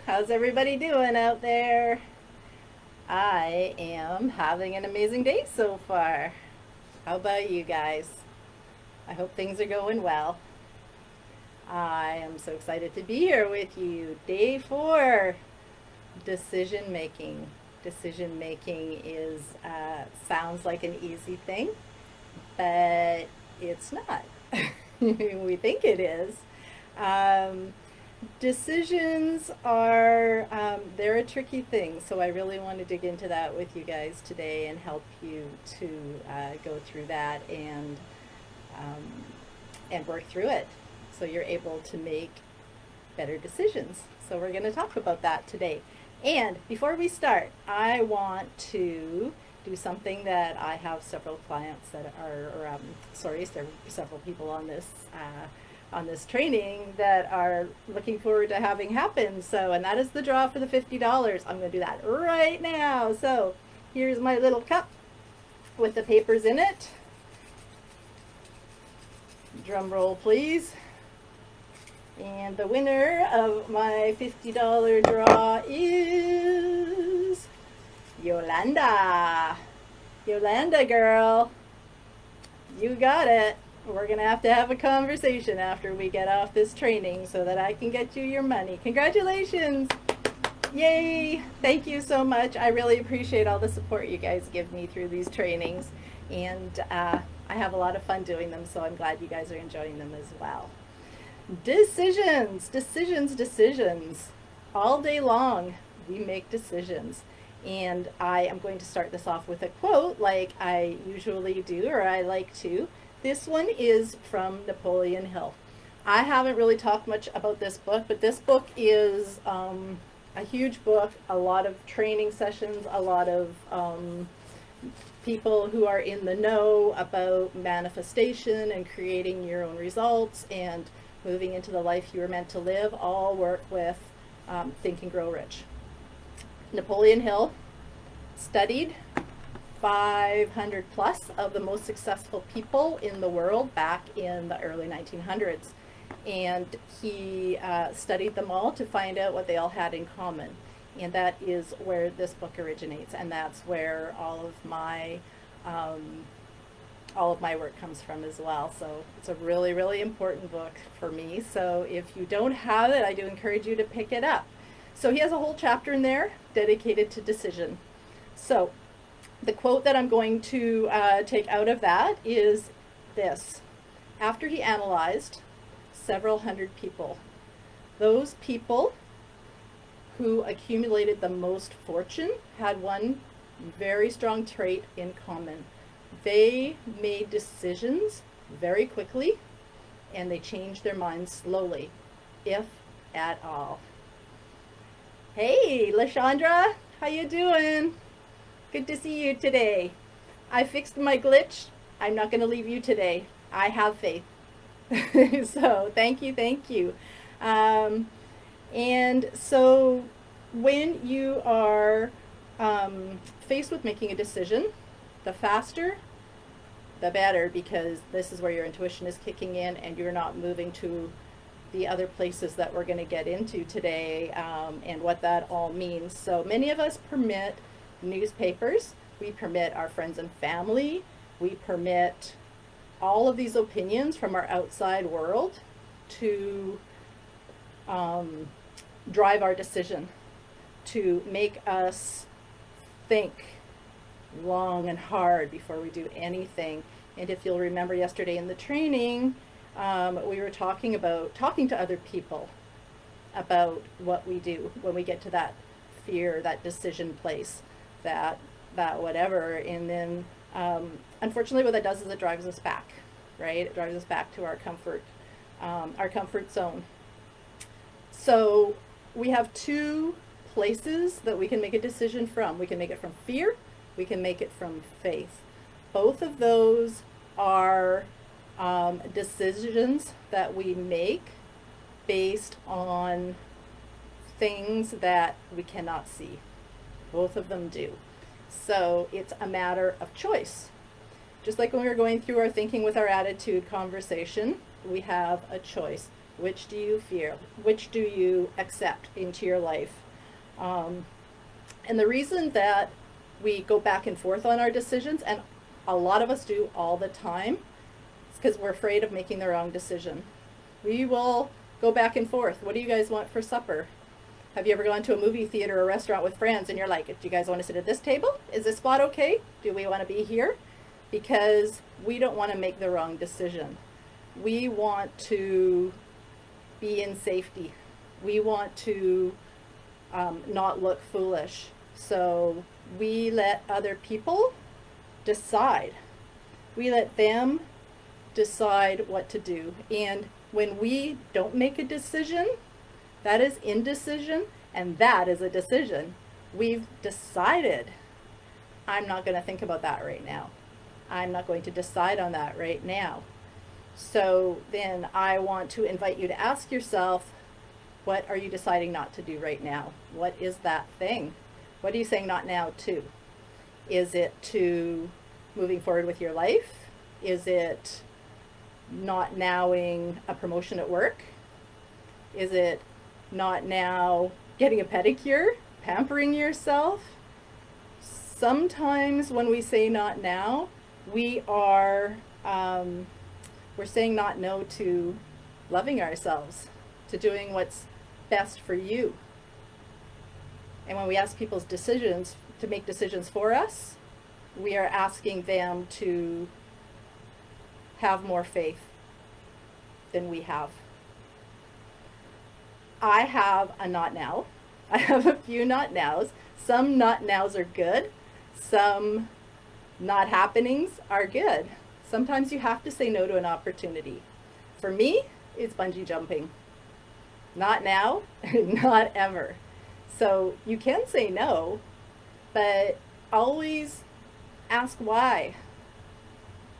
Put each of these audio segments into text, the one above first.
How's everybody doing out there? I am having an amazing day so far. How about you guys? I hope things are going well. I am so excited to be here with you. Day 4, decision making. Decision making is sounds like an easy thing, but it's not. We think it is. Um, Decisions are they're a tricky thing, so I really want to dig into that with you guys today and help you to go through that um, and work through it so you're able to make better decisions. So we're going to talk about that today. And before we start, I want to do something that I have several clients that are, several people on this training that are looking forward to having happen. So, and that is the draw for the $50. I'm going to do that right now. So, here's my little cup with the papers in it. Drum roll, please. And the winner of my $50 draw is Yolanda. Yolanda, girl, you got it. We're going to have a conversation after we get off this training so that I can get you your money. Congratulations. Yay. Thank you so much. I really appreciate all the support you guys give me through these trainings. And I have a lot of fun doing them, so I'm glad you guys are enjoying them as well. Decisions, decisions, decisions. All day long, we make decisions. And I am going to start this off with a quote like I usually do, or I like to. This one is from Napoleon Hill. I haven't really talked much about this book, but this book is a huge book, a lot of training sessions, a lot of people who are in the know about manifestation and creating your own results and moving into the life you were meant to live, all work with Think and Grow Rich. Napoleon Hill studied 500 plus of the most successful people in the world back in the early 1900s. And he studied them all to find out what they all had in common. And that is where this book originates. And that's where all of my work comes from as well. So it's a really, really important book for me. So if you don't have it, I do encourage you to pick it up. So he has a whole chapter in there dedicated to decision. So the quote that I'm going to take out of that is this. After he analyzed several hundred people, those people who accumulated the most fortune had one very strong trait in common. They made decisions very quickly and they changed their minds slowly, if at all. Hey, LaShandra, how you doing? Good to see you today. I fixed my glitch. I'm not going to leave you today. I have faith. So thank you, thank you. And so when you are faced with making a decision, the faster, the better, because this is where your intuition is kicking in and you're not moving to the other places that we're going to get into today and what that all means. So many of us permit newspapers, we permit our friends and family, we permit all of these opinions from our outside world to drive our decision, to make us think long and hard before we do anything. And if you'll remember yesterday in the training, we were talking to other people about what we do when we get to that fear, that decision place, that whatever. And then unfortunately what that does is it drives us back, right? It drives us back to our comfort zone. So we have two places that we can make a decision from. We can make it from fear, we can make it from faith. Both of those are decisions that we make based on things that we cannot see. Both of them do. So it's a matter of choice. Just like when we were going through our thinking with our attitude conversation, we have a choice. Which do you fear? Which do you accept into your life? And the reason that we go back and forth on our decisions, and a lot of us do all the time, is because we're afraid of making the wrong decision. We will go back and forth. What do you guys want for supper? Have you ever gone to a movie theater or a restaurant with friends and you're like, do you guys want to sit at this table? Is this spot okay? Do we want to be here? Because we don't want to make the wrong decision. We want to be in safety. We want to not look foolish. So we let other people decide. We let them decide what to do. And when we don't make a decision, that is indecision, and that is a decision. We've decided, I'm not going to think about that right now. I'm not going to decide on that right now. So then I want to invite you to ask yourself, what are you deciding not to do right now? What is that thing? What are you saying not now to? Is it to moving forward with your life? Is it not nowing a promotion at work? Is it not now getting a pedicure, pampering yourself? Sometimes when we say not now, we are we're saying not no to loving ourselves, to doing what's best for you. And when we ask people's decisions to make decisions for us, we are asking them to have more faith than we have. I have a not now. I have a few not nows. Some not nows are good. Some not happenings are good. Sometimes you have to say no to an opportunity. For me, it's bungee jumping. Not now, not ever. So you can say no, but always ask why.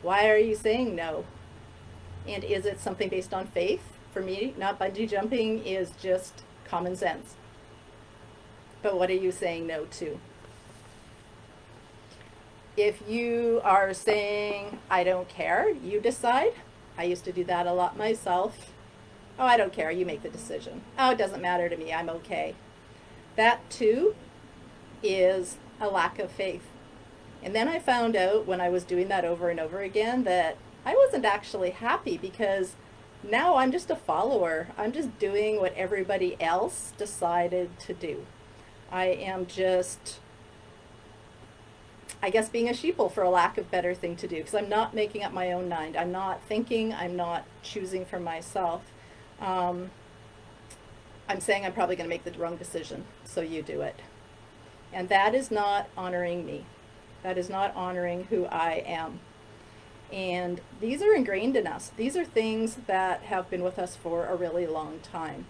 Why are you saying no? And is it something based on faith? For me, not bungee jumping is just common sense. But what are you saying no to? If you are saying, I don't care, you decide. I used to do that a lot myself. Oh, I don't care, you make the decision. Oh, it doesn't matter to me, I'm okay. That too is a lack of faith. And then I found out when I was doing that over and over again that I wasn't actually happy, because now I'm just a follower. I'm just doing what everybody else decided to do. I am just, I guess, being a sheeple, for a lack of better thing to do, because I'm not making up my own mind. I'm not thinking, I'm not choosing for myself. I'm saying I'm probably going to make the wrong decision, so you do it. And that is not honoring me. That is not honoring who I am. And these are ingrained in us. These are things that have been with us for a really long time.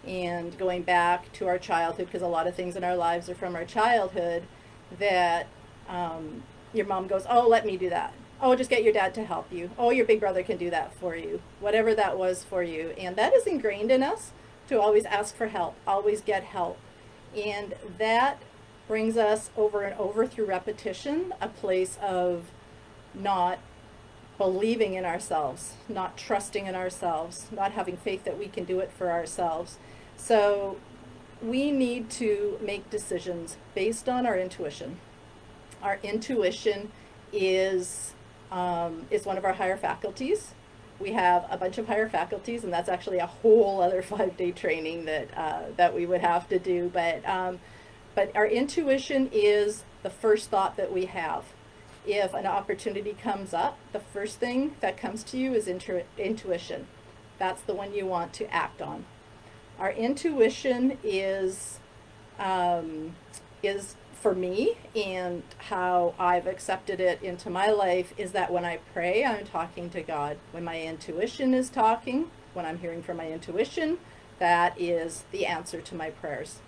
And going back to our childhood, because a lot of things in our lives are from our childhood, that your mom goes, oh, let me do that. Oh, just get your dad to help you. Oh, your big brother can do that for you. Whatever that was for you. And that is ingrained in us, to always ask for help, always get help. And that brings us over and over, through repetition, a place of not believing in ourselves, not trusting in ourselves, not having faith that we can do it for ourselves. So we need to make decisions based on our intuition. Our intuition is one of our higher faculties. We have a bunch of higher faculties, and that's actually a whole other 5-day training that we would have to do. But our intuition is the first thought that we have. If an opportunity comes up, the first thing that comes to you is intuition. That's the one you want to act on. Our intuition is for me, and how I've accepted it into my life, is that when I pray, I'm talking to God. When my intuition is talking, when I'm hearing from my intuition, that is the answer to my prayers.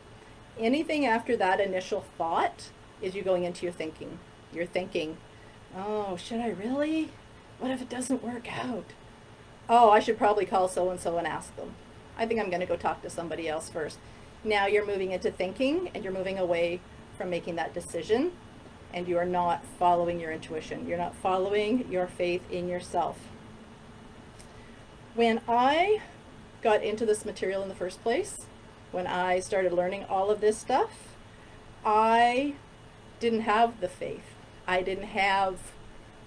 Anything after that initial thought is you going into your thinking. You're thinking, oh, should I really? What if it doesn't work out? Oh, I should probably call so-and-so and ask them. I think I'm going to go talk to somebody else first. Now you're moving into thinking, and you're moving away from making that decision, and you are not following your intuition. You're not following your faith in yourself. When I got into this material in the first place, when I started learning all of this stuff, I didn't have the faith. I didn't have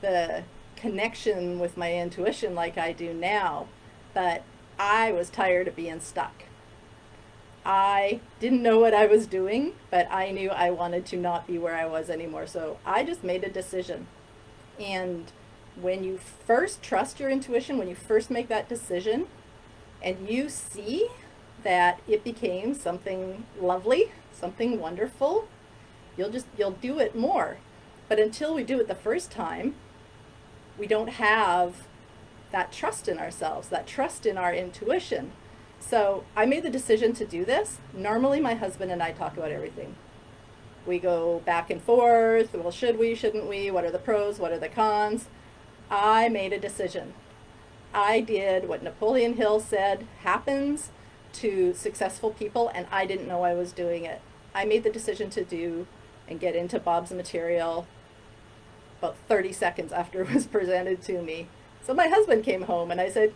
the connection with my intuition like I do now, but I was tired of being stuck. I didn't know what I was doing, but I knew I wanted to not be where I was anymore. So I just made a decision. And when you first trust your intuition, when you first make that decision, and you see that it became something lovely, something wonderful, you'll do it more. But until we do it the first time, we don't have that trust in ourselves, that trust in our intuition. So I made the decision to do this. Normally my husband and I talk about everything. We go back and forth. Well, should we, shouldn't we? What are the pros? What are the cons? I made a decision. I did what Napoleon Hill said happens to successful people, and I didn't know I was doing it. I made the decision to do and get into Bob's material about 30 seconds after it was presented to me. So my husband came home and I said,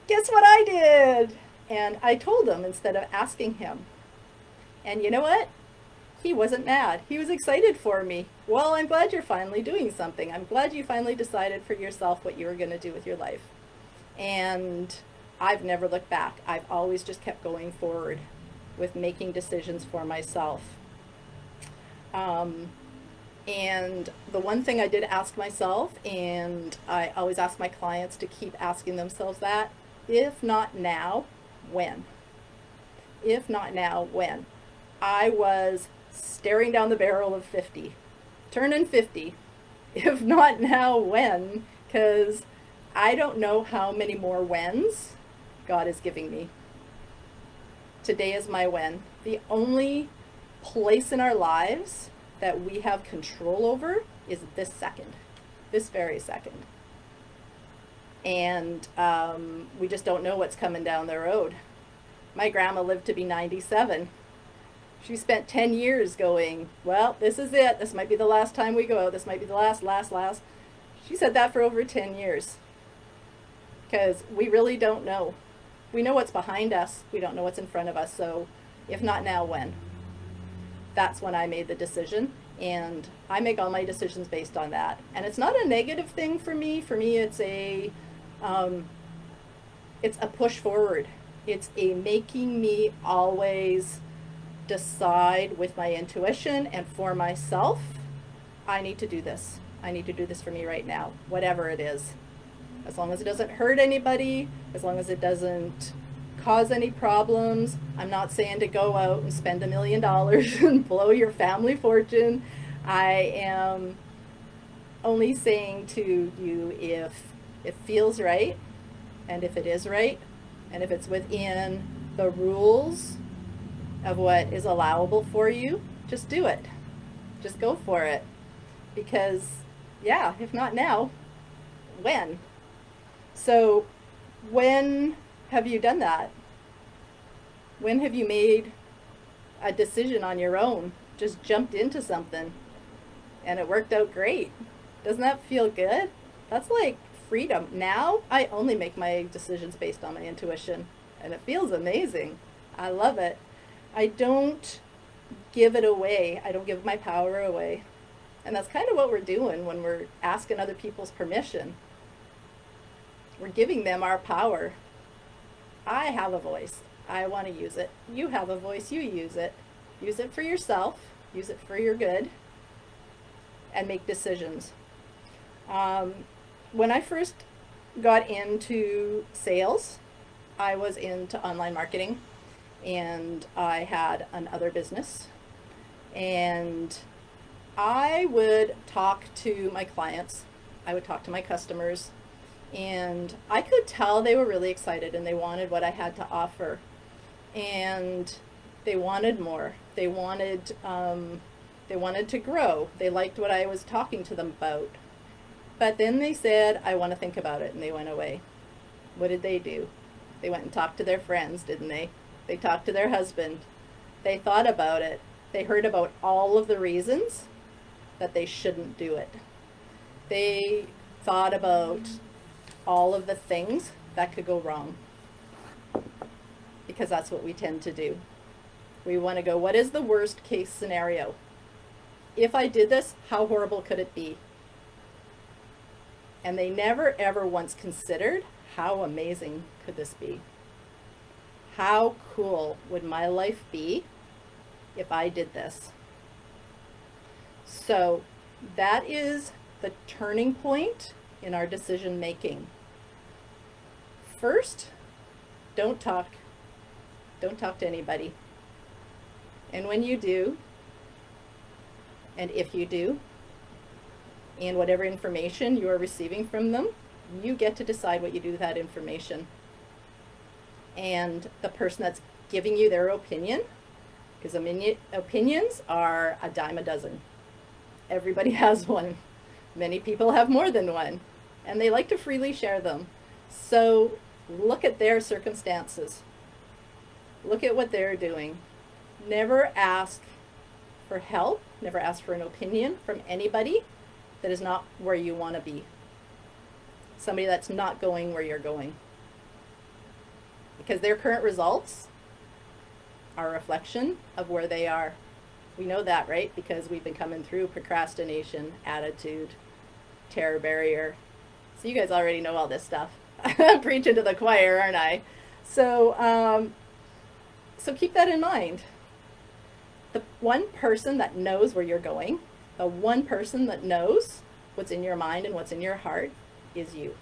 guess what I did? And I told him instead of asking him. And you know what? He wasn't mad. He was excited for me. Well, I'm glad you're finally doing something. I'm glad you finally decided for yourself what you were going to do with your life. And I've never looked back. I've always just kept going forward with making decisions for myself. And the one thing I did ask myself, and I always ask my clients to keep asking themselves that, if not now, when? If not now, when? I was staring down the barrel of 50, turning 50. If not now, when? Because I don't know how many more whens God is giving me. Today is my when. The only place in our lives that we have control over is this second, this very second. And we just don't know what's coming down the road. My grandma lived to be 97. She spent 10 years going, well, this is it. This might be the last time we go. This might be the last. She said that for over 10 years. Because we really don't know. We know what's behind us. We don't know what's in front of us. So if not now, when? That's when I made the decision. And I make all my decisions based on that. And it's not a negative thing for me. For me, it's a push forward. It's a making me always decide with my intuition and for myself, I need to do this. I need to do this for me right now, whatever it is. As long as it doesn't hurt anybody, as long as it doesn't cause any problems. I'm not saying to go out and spend $1 million and blow your family fortune. I am only saying to you if it feels right, and if it is right, and if it's within the rules of what is allowable for you, just do it. Just go for it. Because, yeah, if not now, when? So, when have you done that? When have you made a decision on your own? Just jumped into something and it worked out great. Doesn't that feel good? That's like freedom. Now I only make my decisions based on my intuition and it feels amazing. I love it. I don't give it away. I don't give my power away. And that's kind of what we're doing when we're asking other people's permission. We're giving them our power. I have a voice. I want to use it. You have a voice. You use it. Use it for yourself. Use it for your good. And make decisions. When I first got into sales, I was into online marketing. And I had another business. And I would talk to my clients. I would talk to my customers. And I could tell they were really excited and they wanted what I had to offer. And they wanted more. They wanted to grow. They liked what I was talking to them about. But then they said, I want to think about it, and they went away. What did they do? They went and talked to their friends, didn't they? They talked to their husband. They thought about it. They heard about all of the reasons that they shouldn't do it. They thought about all of the things that could go wrong. because that's what we tend to do. We want to go, what is the worst case scenario? If I did this, how horrible could it be? And they never ever once considered, how amazing could this be? How cool would my life be if I did this? So that is the turning point in our decision making. First, don't talk. Don't talk to anybody. And when you do, and if you do, and whatever information you are receiving from them, you get to decide what you do with that information. And the person that's giving you their opinion, because opinions are a dime a dozen. Everybody has one. Many people have more than one, and they like to freely share them. So look at their circumstances. Look at what they're doing. Never ask for help, never ask for an opinion from anybody that is not where you want to be. Somebody that's not going where you're going. Because their current results are a reflection of where they are. We know that, right? Because we've been coming through procrastination, attitude, terror barrier. So you guys already know all this stuff. I'm preaching to the choir, aren't I? So keep that in mind. The one person that knows where you're going, the one person that knows what's in your mind and what's in your heart is you.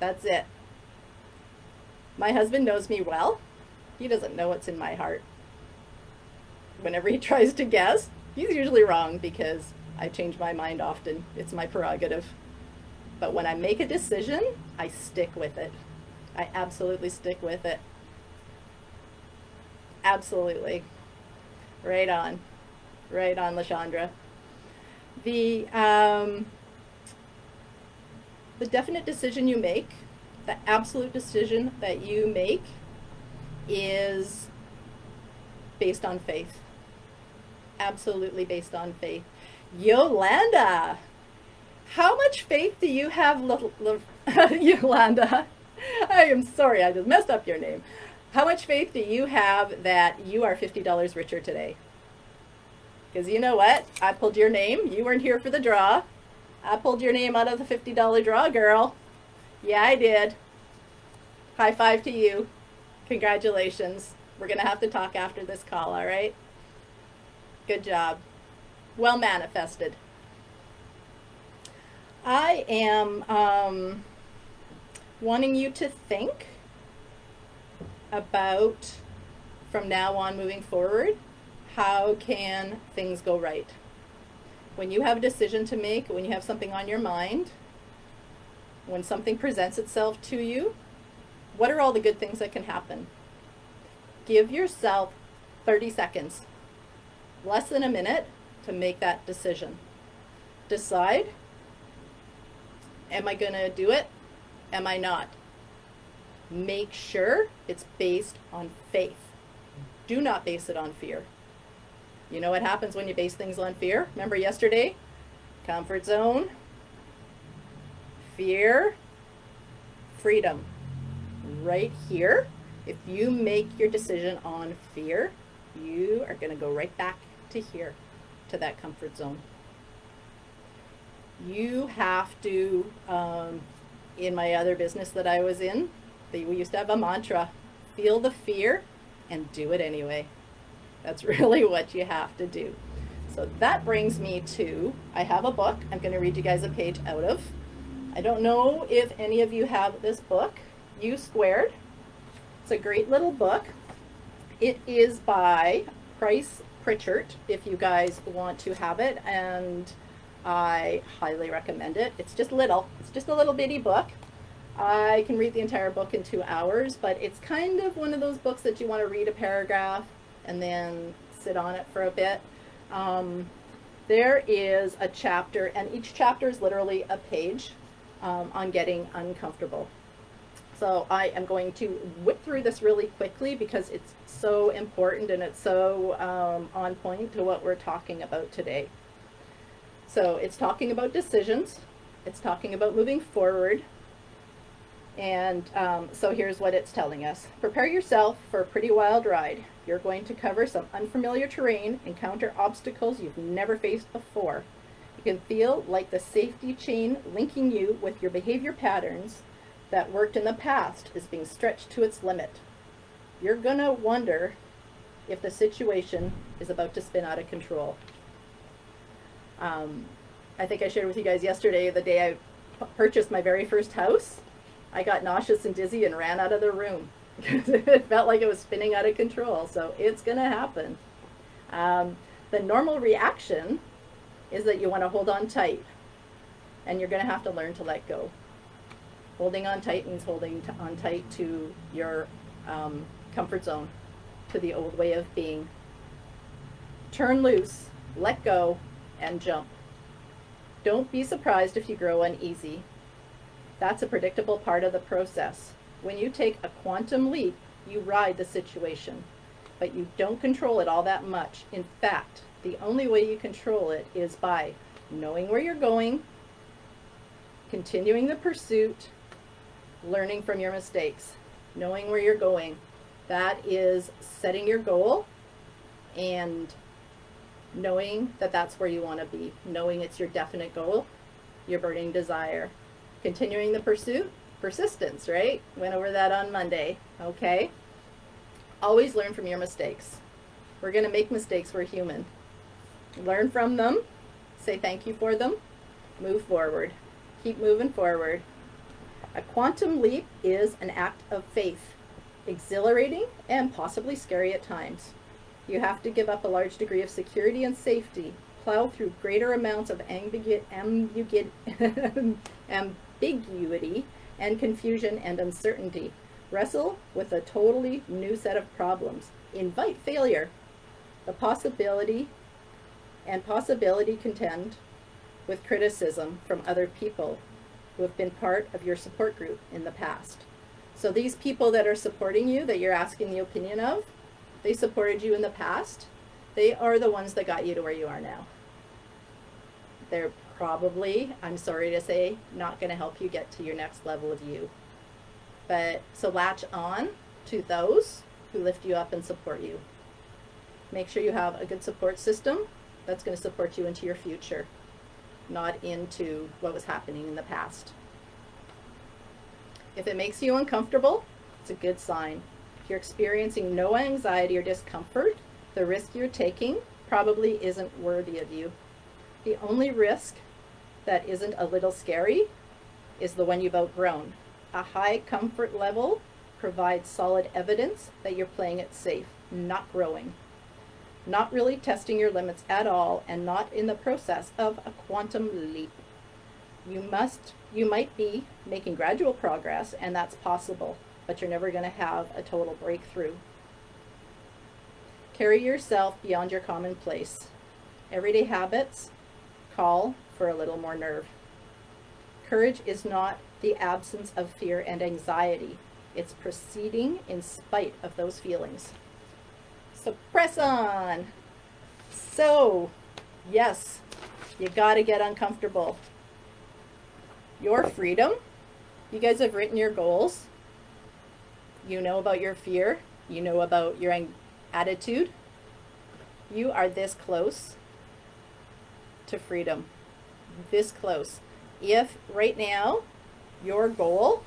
That's it. My husband knows me well. He doesn't know what's in my heart. Whenever he tries to guess, he's usually wrong because I change my mind often. It's my prerogative. But when I make a decision, I stick with it. I absolutely stick with it. Absolutely. Right on. Right on, LaShandra. The definite decision you make, the absolute decision that you make is based on faith. Absolutely based on faith. Yolanda, how much faith do you have, Yolanda? I am sorry, I just messed up your name. How much faith do you have that you are $50 richer today? Because you know what? I pulled your name. You weren't here for the draw. I pulled your name out of the $50 draw, girl. Yeah, I did. High five to you. Congratulations. We're going to have to talk after this call, all right? Good job. Well manifested. I am wanting you to think about, from now on moving forward, how can things go right? When you have a decision to make, when you have something on your mind, when something presents itself to you, what are all the good things that can happen? Give yourself 30 seconds, less than a minute, to make that decision. Decide, am I going to do it? Am I not? Make sure it's based on faith. Do not base it on fear. You know what happens when you base things on fear? Remember yesterday? Comfort zone, fear, freedom. Right here, if you make your decision on fear, you are going to go right back to here, to that comfort zone. You have to, in my other business that I was in, we used to have a mantra: feel the fear and do it anyway. That's really what you have to do. So that brings me to, I have a book I'm going to read you guys a page out of. I don't know if any of you have this book, U Squared. It's a great little book. It is by Price Pritchett, if you guys want to have it, and I highly recommend it. It's just little. It's just a little bitty book. I can read the entire book in 2 hours, but it's kind of one of those books that you want to read a paragraph and then sit on it for a bit. There is a chapter, and each chapter is literally a page on getting uncomfortable. So I am going to whip through this really quickly because it's so important and it's so on point to what we're talking about today. So it's talking about decisions. It's talking about moving forward. And so here's what it's telling us. Prepare yourself for a pretty wild ride. You're going to cover some unfamiliar terrain, encounter obstacles you've never faced before. You can feel like the safety chain linking you with your behavior patterns that worked in the past is being stretched to its limit. You're going to wonder if the situation is about to spin out of control. I think I shared with you guys yesterday, the day I purchased my very first house. I got nauseous and dizzy and ran out of the room because it felt like it was spinning out of control. So it's going to happen. The normal reaction is that you want to hold on tight, and you're going to have to learn to let go. Holding on tight means holding on tight to your comfort zone, to the old way of being. Turn loose, let go, and jump. Don't be surprised if you grow uneasy. That's a predictable part of the process. When you take a quantum leap, you ride the situation, but you don't control it all that much. In fact, the only way you control it is by knowing where you're going, continuing the pursuit, learning from your mistakes, knowing where you're going. That is setting your goal and knowing that that's where you want to be, knowing it's your definite goal, your burning desire. Continuing the pursuit, persistence, right? Went over that on Monday, okay? Always learn from your mistakes. We're going to make mistakes, we're human. Learn from them, say thank you for them, move forward. Keep moving forward. A quantum leap is an act of faith, exhilarating and possibly scary at times. You have to give up a large degree of security and safety, plow through greater amounts of ambiguity and confusion and uncertainty, wrestle with a totally new set of problems, invite failure, the possibility contend with criticism from other people who have been part of your support group in the past. So these people that are supporting you, that you're asking the opinion of, they supported you in the past. They are the ones that got you to where you are now. They're probably, I'm sorry to say, not going to help you get to your next level of you. But so latch on to those who lift you up and support you. Make sure you have a good support system that's going to support you into your future, not into what was happening in the past. If it makes you uncomfortable, it's a good sign. If you're experiencing no anxiety or discomfort, the risk you're taking probably isn't worthy of you. The only risk that isn't a little scary is the one you've outgrown. A high comfort level provides solid evidence that you're playing it safe, not growing, not really testing your limits at all, and not in the process of a quantum leap. You might be making gradual progress, and that's possible, but you're never going to have a total breakthrough. Carry yourself beyond your commonplace. Everyday habits call for a little more nerve. Courage is not the absence of fear and anxiety. It's proceeding in spite of those feelings. So press on. So, yes, you got to get uncomfortable. Your freedom. You guys have written your goals. You know about your fear. You know about your attitude. You are this close to freedom. This close. If right now your goal,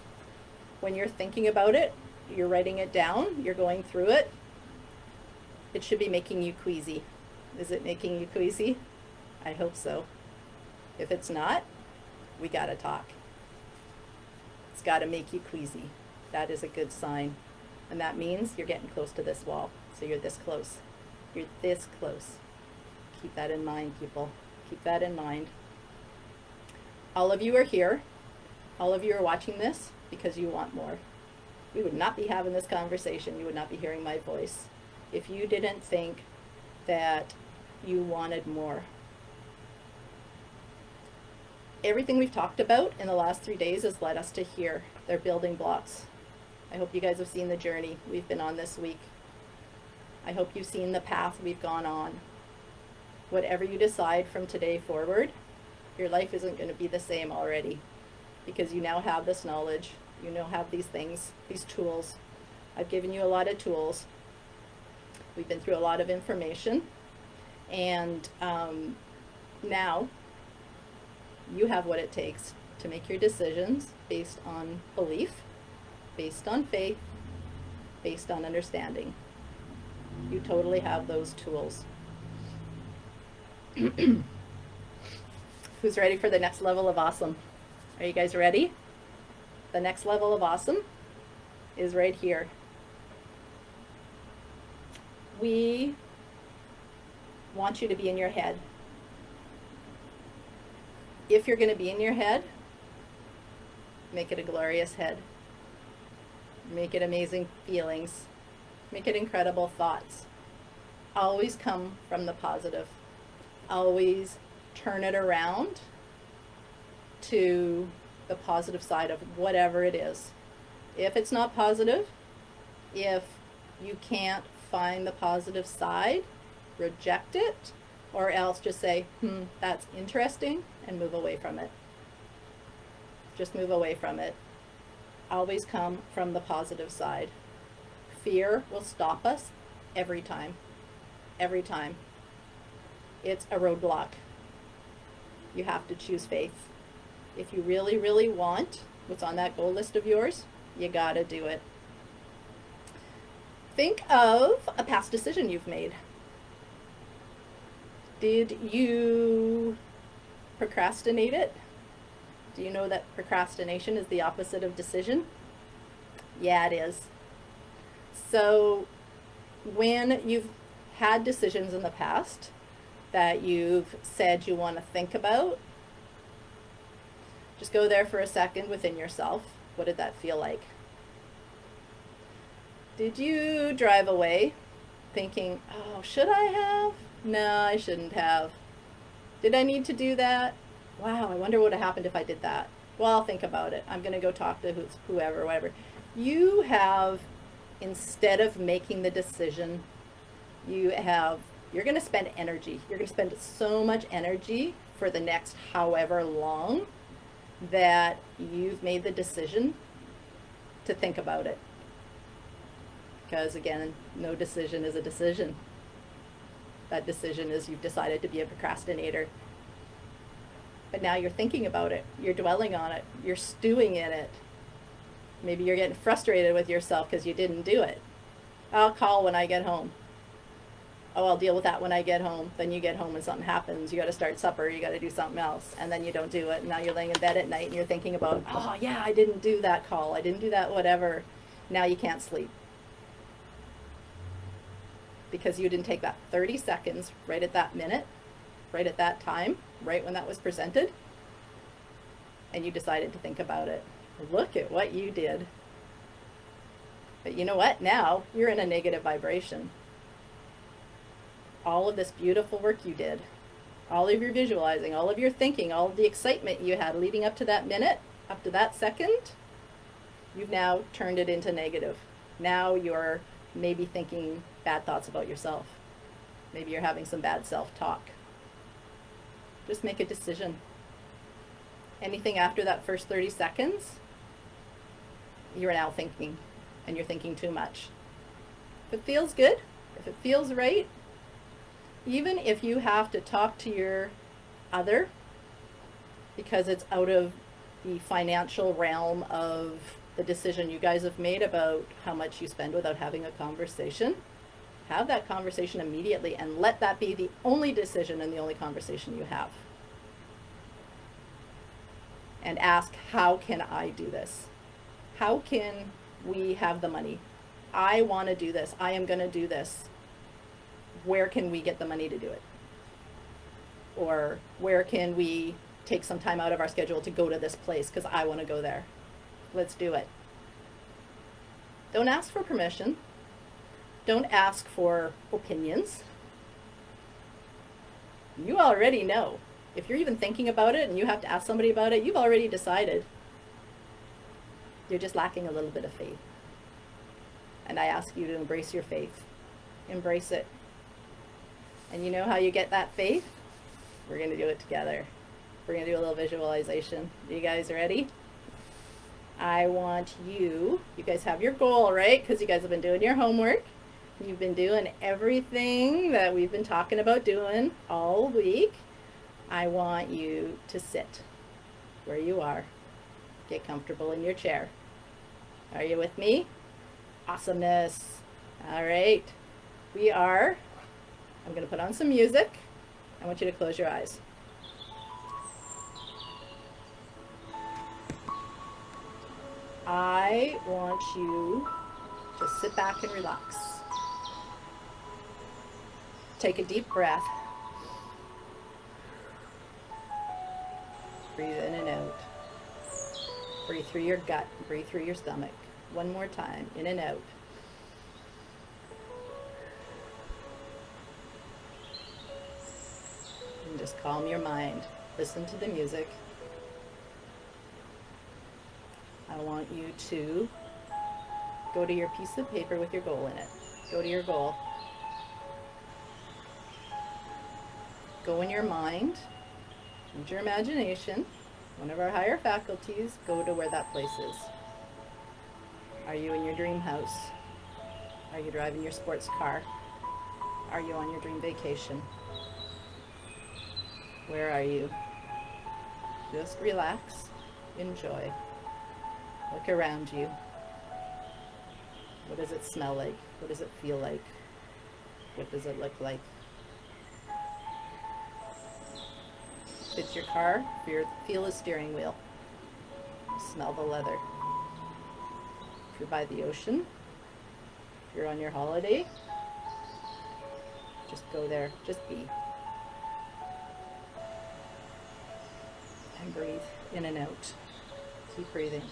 when you're thinking about it, you're writing it down, you're going through it, it should be making you queasy. Is it making you queasy? I hope so. If it's not, we gotta talk. It's gotta make you queasy. That is a good sign. And that means you're getting close to this wall. So you're this close. You're this close. Keep that in mind, people. Keep that in mind. All of you are here. All of you are watching this because you want more. We would not be having this conversation. You would not be hearing my voice if you didn't think that you wanted more. Everything we've talked about in the last 3 days has led us to here. They're building blocks. I hope you guys have seen the journey we've been on this week. I hope you've seen the path we've gone on. Whatever you decide from today forward, your life isn't going to be the same already because you now have this knowledge. You know, have these things, these tools. I've given you a lot of tools. We've been through a lot of information, and now you have what it takes to make your decisions based on belief, based on faith, based on understanding. You totally have those tools. Who's ready for the next level of awesome? Are you guys ready? The next level of awesome is right here. We want you to be in your head. If you're going to be in your head, make it a glorious head. Make it amazing feelings. Make it incredible thoughts. Always come from the positive. Always turn it around to the positive side of whatever it is. If it's not positive, if you can't find the positive side, reject it, or else just say, that's interesting, and move away from it. Just move away from it. Always come from the positive side. Fear will stop us every time. Every time. It's a roadblock. You have to choose faith. If you really, really want what's on that goal list of yours, you gotta do it. Think of a past decision you've made. Did you procrastinate it? Do you know that procrastination is the opposite of decision? Yeah, it is. So when you've had decisions in the past that you've said you want to think about, just go there for a second within yourself. What did that feel like? Did you drive away thinking, oh, should I have? No, I shouldn't have. Did I need to do that? Wow, I wonder what would have happened if I did that. Well, I'll think about it. I'm going to go talk to whoever, whatever. You have, instead of making the decision, you're going to spend energy. You're going to spend so much energy for the next however long that you've made the decision to think about it. Because again, no decision is a decision. That decision is you've decided to be a procrastinator. But now you're thinking about it. You're dwelling on it. You're stewing in it. Maybe you're getting frustrated with yourself because you didn't do it. I'll call when I get home. Oh, I'll deal with that when I get home. Then you get home and something happens. You got to start supper. You got to do something else. And then you don't do it. And now you're laying in bed at night and you're thinking about, oh yeah, I didn't do that call. I didn't do that whatever. Now you can't sleep. Because you didn't take that 30 seconds right at that minute, right at that time, right when that was presented, and you decided to think about it. Look at what you did. But you know what? Now you're in a negative vibration. All of this beautiful work you did, all of your visualizing, all of your thinking, all of the excitement you had leading up to that minute, up to that second, you've now turned it into negative. Now you're maybe thinking bad thoughts about yourself. Maybe you're having some bad self-talk. Just make a decision. Anything after that first 30 seconds, you're now thinking, and you're thinking too much. If it feels good, if it feels right, even if you have to talk to your other because it's out of the financial realm of the decision you guys have made about how much you spend without having a conversation, have that conversation immediately and let that be the only decision and the only conversation you have. And ask, how can I do this? How can we have the money? I want to do this. I am going to do this. Where can we get the money to do it? Or where can we take some time out of our schedule to go to this place because I want to go there? Let's do it. Don't ask for permission. Don't ask for opinions. You already know. If you're even thinking about it and you have to ask somebody about it, you've already decided. You're just lacking a little bit of faith. And I ask you to embrace your faith. Embrace it. And you know how you get that faith? We're going to do it together. We're going to do a little visualization. You guys ready? I want you guys have your goal, right? Because you guys have been doing your homework. You've been doing everything that we've been talking about doing all week. I want you to sit where you are. Get comfortable in your chair. Are you with me? Awesomeness. All right. I'm going to put on some music. I want you to close your eyes. I want you to sit back and relax. Take a deep breath. Breathe in and out. Breathe through your gut. Breathe through your stomach. One more time. In and out. And just calm your mind. Listen to the music. I want you to go to your piece of paper with your goal in it. Go to your goal. Go in your mind. Use your imagination. One of our higher faculties. Go to where that place is. Are you in your dream house? Are you driving your sports car? Are you on your dream vacation? Where are you? Just relax. Enjoy. Look around you. What does it smell like? What does it feel like? What does it look like? If it's your car, feel the steering wheel. Smell the leather. If you're by the ocean, if you're on your holiday, just go there. Just be. And breathe in and out. Keep breathing.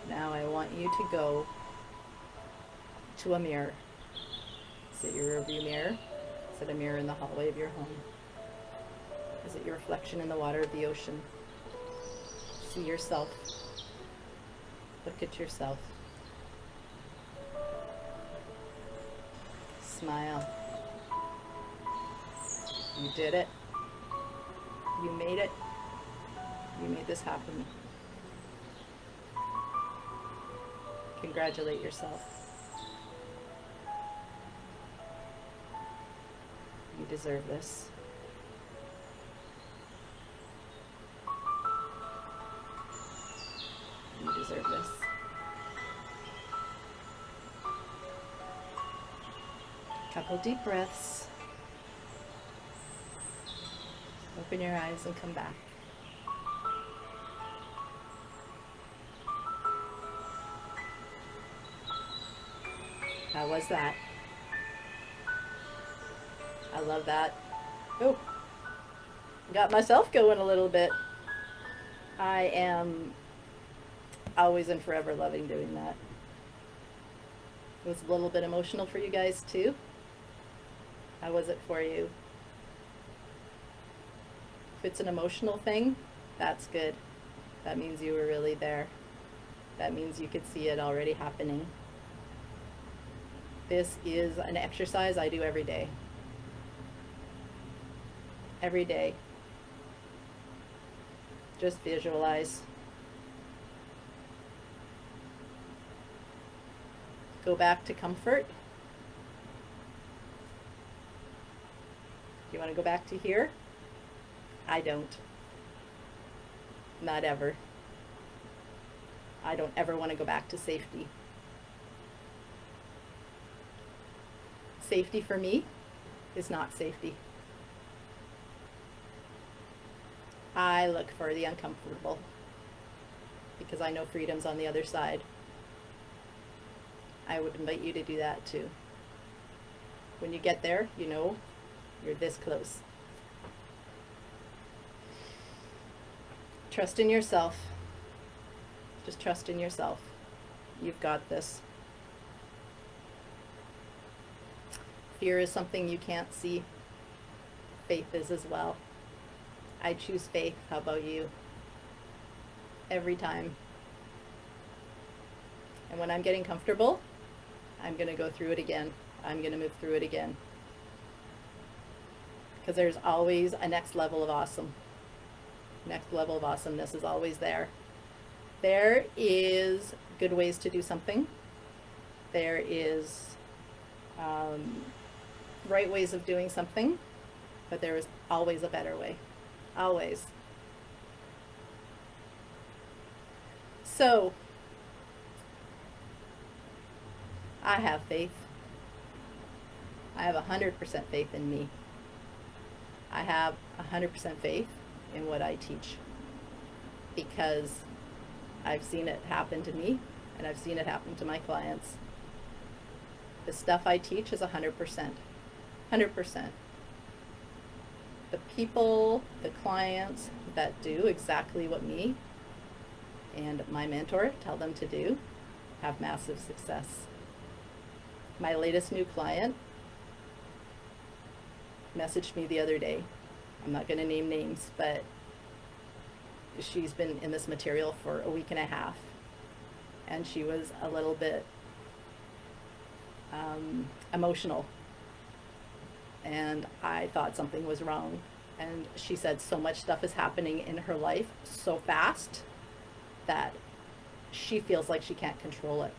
Now I want you to go to a mirror. Is it your rearview mirror? Is it a mirror in the hallway of your home? Is it your reflection in the water of the ocean? See yourself. Look at yourself. Smile. You did it. You made it. You made this happen. Congratulate yourself. You deserve this. You deserve this. Couple deep breaths. Open your eyes and come back. How was that? I love that. Oh, got myself going a little bit. I am always and forever loving doing that. It was a little bit emotional for you guys too. How was it for you? If it's an emotional thing, that's good. That means you were really there. That means you could see it already happening. This is an exercise I do every day. Every day. Just visualize. Go back to comfort. You want to go back to here? I don't. Not ever. I don't ever want to go back to safety. Safety for me is not safety. I look for the uncomfortable because I know freedom's on the other side. I would invite you to do that too. When you get there, you know you're this close. Trust in yourself. Just trust in yourself. You've got this. Fear is something you can't see. Faith is as well. I choose faith. How about you? Every time. And when I'm getting comfortable, I'm going to go through it again. I'm going to move through it again. because there's always a next level of awesome. Next level of awesomeness is always there. There is good ways to do something. There is right ways of doing something, but there is always a better way. Always. So, I have faith. I have 100% faith in me. I have 100% faith in what I teach because I've seen it happen to me and I've seen it happen to my clients. The stuff I teach is 100%. 100%. The people, the clients that do exactly what me and my mentor tell them to do have massive success. My latest new client messaged me the other day. I'm not going to name names, but she's been in this material for a week and a half, and she was a little bit emotional, and I thought something was wrong. And she said so much stuff is happening in her life so fast that she feels like she can't control it.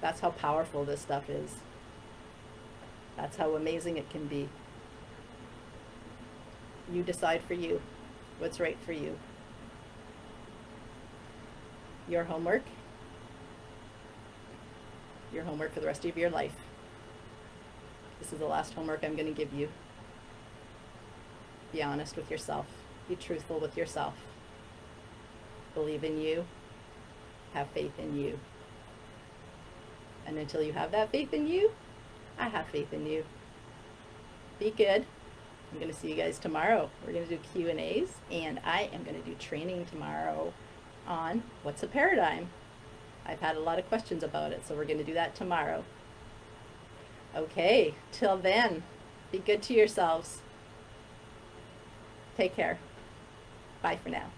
That's how powerful this stuff is. That's how amazing it can be. You decide for you what's right for you. Your homework for the rest of your life. This is the last homework I'm going to give you. Be honest with yourself. Be truthful with yourself. Believe in you. Have faith in you. And until you have that faith in you, I have faith in you. Be good. I'm going to see you guys tomorrow. We're going to do Q&As, and I am going to do training tomorrow on what's a paradigm. I've had a lot of questions about it, so we're going to do that tomorrow. Okay, till then, be good to yourselves. Take care. Bye for now.